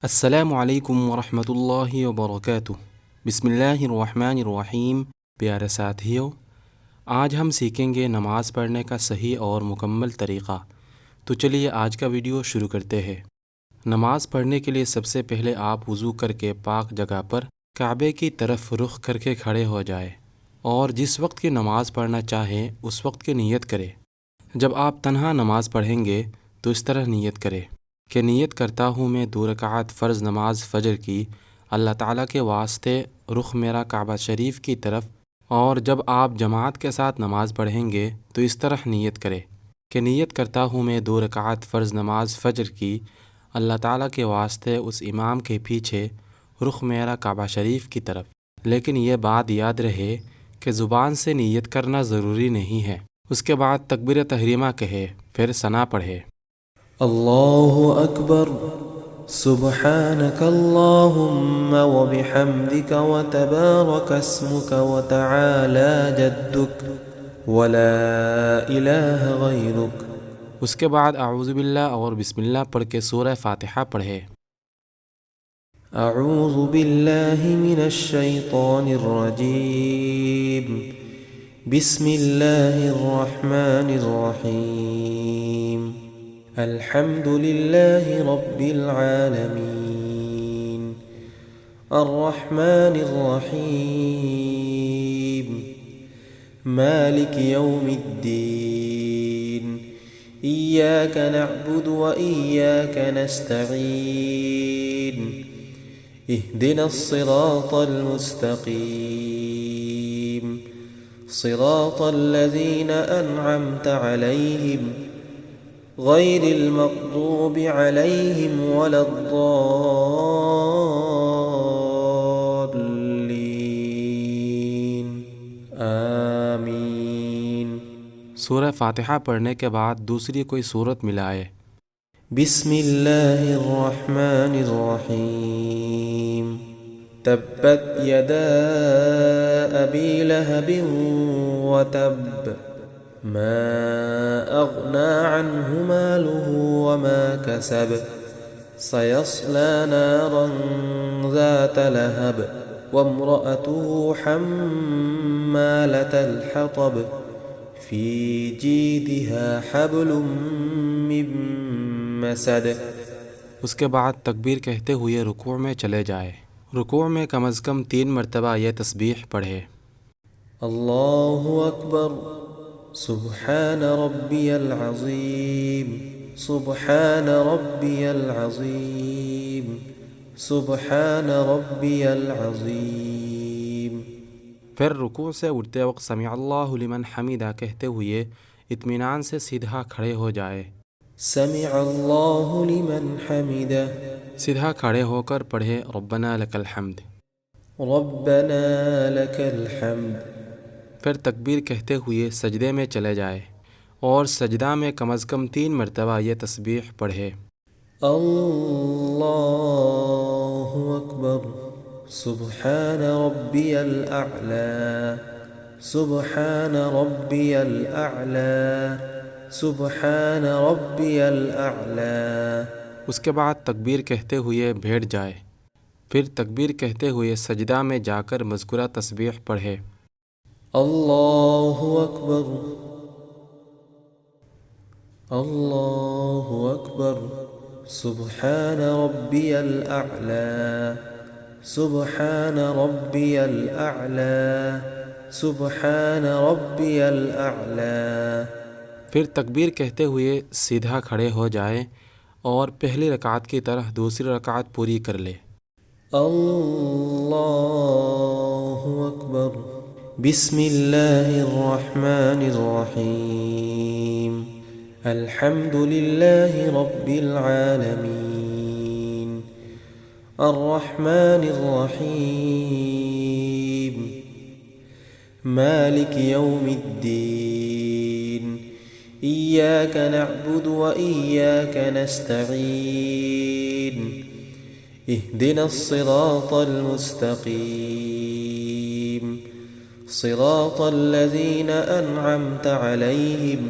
अस्सलामुअलैकुम वरहमतुल्लाहि वबरकातुहू। बिस्मिल्लाहिर्रहमानिर्रहीम। प्यारे साथियों, आज हम सीखेंगे नमाज़ पढ़ने का सही और मुकम्मल तरीक़ा। तो चलिए आज का वीडियो शुरू करते हैं। नमाज़ पढ़ने के लिए सबसे पहले आप वज़ू करके पाक जगह पर काबे की तरफ रुख़ करके खड़े हो जाए और जिस वक्त की नमाज़ पढ़ना चाहें उस वक्त की नीयत करें। जब आप तन्हा नमाज़ पढ़ेंगे तो इस तरह नीयत करें कि नीयत करता हूँ मैं 2 रकात फ़र्ज़ नमाज फ़जर की, अल्लाह ताला के वास्ते रुख़ मेरा काबा शरीफ की तरफ। और जब आप जमात के साथ नमाज़ पढ़ेंगे तो इस तरह नीयत करें कि नीयत करता हूँ मैं 2 रकात फ़र्ज़ नमाज फ़जर की, अल्लाह ताला के वास्ते उस इमाम के पीछे रुख़ मेरा काबा शरीफ की तरफ। लेकिन ये बात याद रहे कि ज़ुबान से नीयत करना ज़रूरी नहीं है। उसके बाद तकबीर तहरीमा कहे, फिर सना पढ़े। अल्लाहु अकबर सुब्हानक अल्लाहुम्मा व बिहम्दिक व तबारक अस्मुक व तआला जद्दुक व ला इलाहा गैरुक। उसके बाद अऊज़ु बिल्लाह और बिस्मिल्लाह पढ़ के सूरह फ़ातिहा पढ़े। अऊज़ु बिल्लाहि मिनश शैतानिर रजीम। बिस्मिल्लाहिर रहमानिर रहीम। अल्हम्दुलिल्लाहि रब्बिल आलमीन। अर्रहमानिर रहीम। मालिकि यौमिद्दीन। इय्याक नअबुदु व इय्याक नस्तईन। इहदिनस सिरातल मुस्तक़ीम। सिरातल लज़ीना अनअमत अलैहिम गैरिल मग़दूबि अलैहिम वलद्दाल्लीन। आमीन। सूरह फ़ातिहा पढ़ने के बाद दूसरी कोई सूरत मिलाए। बिस्मिल्लाहिर्रहमानिर्रहीम। तब्बत यदा अबी लहबिन व तब। मा अग़ना अन्हु मालुहु व मा कसब। सयस्ला नारन ज़ात लहब व इम्रअतुहु हम्मालतल हतब फ़ी जीदिहा हब्लुम मिन मसद। उसके बाद तकबीर कहते हुए रुकूअ में चले जाए। रुकूअ में कम अज़ कम 3 मरतबा यह तस्बीह पढ़े। अल्लाहु अकबर सुब्हान रब्बियल अज़ीम। सुब्हान रब्बियल अज़ीम। सुब्हान रब्बियल अज़ीम। फिर रुकूअ से उठते वक्त समी अल्लाहु लिमन हमीदा कहते हुए इत्मीनान से सीधा खड़े हो जाए। समी अल्लाहु लिमन हमीदा। सीधा खड़े होकर पढ़े रब्बना लकल हम्द। रब्बना लकल हम्द। फिर तकबीर कहते हुए सजदे में चले जाए और सजदा में कम अज़ कम 3 मरतबा यह तस्बीह पढ़े। अल्लाहु अकबर सुब्हान रब्बियल अअला। सुब्हान रब्बियल अअला। सुब्हान रब्बियल अअला। उसके बाद तकबीर कहते हुए बैठ जाए। फिर तकबीर कहते हुए सजदा में जाकर मज़कूरा तस्बीह पढ़े। अल्लाहु अकबर। अल्लाहु अकबर सुब्हान रब्बियल अअला। सुब्हान रब्बियल अअला। सुब्हान रब्बियल अअला। फिर तकबीर कहते हुए सीधा खड़े हो जाए और पहली रकात की तरह दूसरी रकात पूरी कर ले। अल्लाहु अकबर। बिस्मिल्लाहिर्रहमानिर्रहीम। अल्हम्दुलिल्लाहि रब्बिल आलमीन। अर्रहमानिर रहीम। मालिकि यौमिद्दीन। इय्याक नअबुदु व इय्याक नस्तईन। इहदिनस सिरातल मुस्तक़ीम। सिरातल लज़ीना अनअमत अलैहिम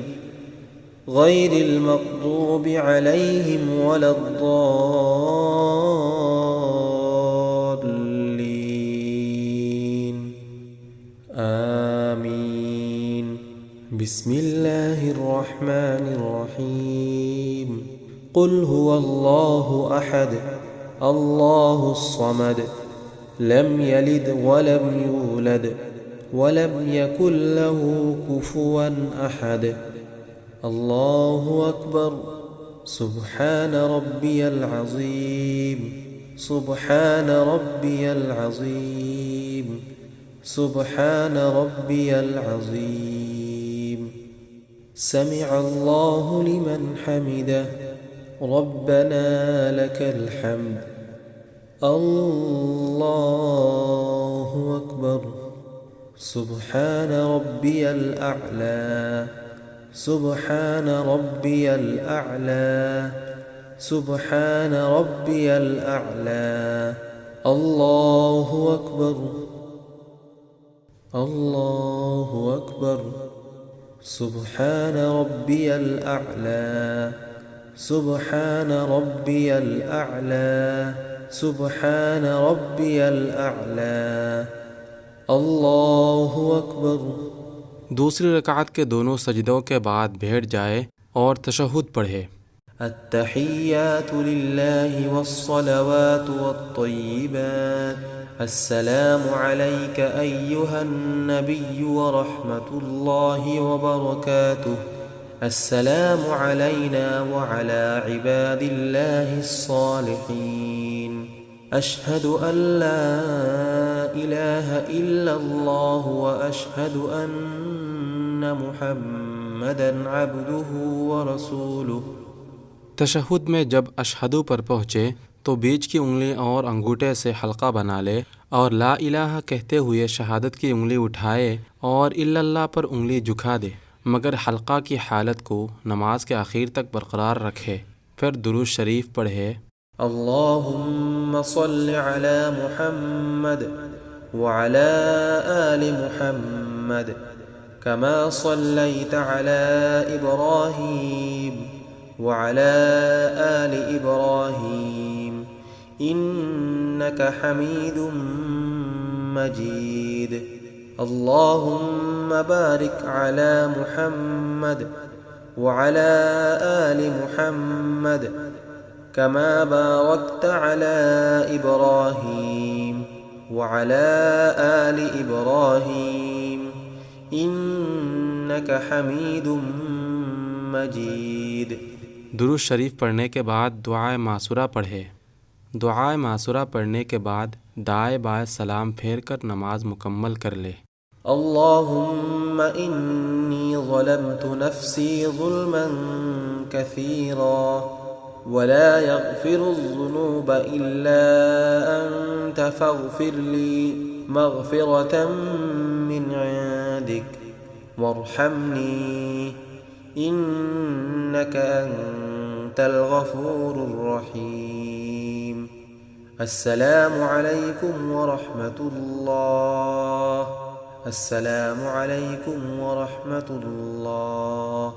غير المغضوب عليهم ولا الضالين آمين بسم الله الرحمن الرحيم قل هو الله أحد الله الصمد لم يلد ولم يولد ولم يكن له كفوا أحد الله أكبر سبحان ربي العظيم سبحان ربي العظيم سبحان ربي العظيم سمع الله لمن حمده ربنا لك الحمد الله أكبر سبحان ربي الأعلى سبحان ربي الأعلى سبحان ربي الأعلى الله أكبر الله أكبر سبحان ربي الأعلى سبحان ربي الأعلى سبحان ربي الأعلى الله أكبر। दूसरी रकात के दोनों सजदों के बाद बैठ जाए और तशहुद पढ़े। التحيات لله والصلوات والطيبات السلام عليك أيها النبي ورحمة الله وبركاته السلام علينا وعلى عباد الله الصالحين أشهد أن لا إله إلا الله وأشهد أن محمدا عبده ورسوله। तशहुद में जब अशहदु पर पहुँचे तो बीच की उंगली और अंगूठे से हल्का बना ले और ला इलाहा कहते हुए शहादत की उंगली उठाए और इल्लल्लाह पर उंगली झुका दे, मगर हल्का की हालत को नमाज के आखिर तक बरकरार रखे। फिर दुरूद शरीफ पढ़े। अल्लाहुम्म सल्लि अला मुहम्मद व अला आलि मुहम्मद कमा सल्लैत अला इब्राहीम व अला आलि इब्राहीम इन्नक हमीदुम मजीद। अल्लाहुम्म बारिक अला मुहम्मद व अला आलि मुहम्मद कमा बारकत अला इब्राहीम व अला आलि इब्राहीम इन्नक हमीदुम मजीद। दुरूद शरीफ पढ़ने के बाद दुआए मासूरा पढ़े। दुआए मासूरा पढ़ने के बाद दाएं बाएं सलाम फेर कर नमाज मुकम्मल कर ले। अल्लाहुम्म इन्नी ज़लमतु नफ्सी ज़ुल्मन कसीरा वला यग़फ़िरुज़्ज़ुनूब इल्ला अंत फ़ग़फ़िर ली मग़फ़िरतम मिन इंदिक वरहमनी इन्नक अंतल गफ़ूरुर रहीम। अस्सलामु अलैकुम व रहमतुल्लाह। अस्सलामु अलैकुम व रहमतुल्लाह।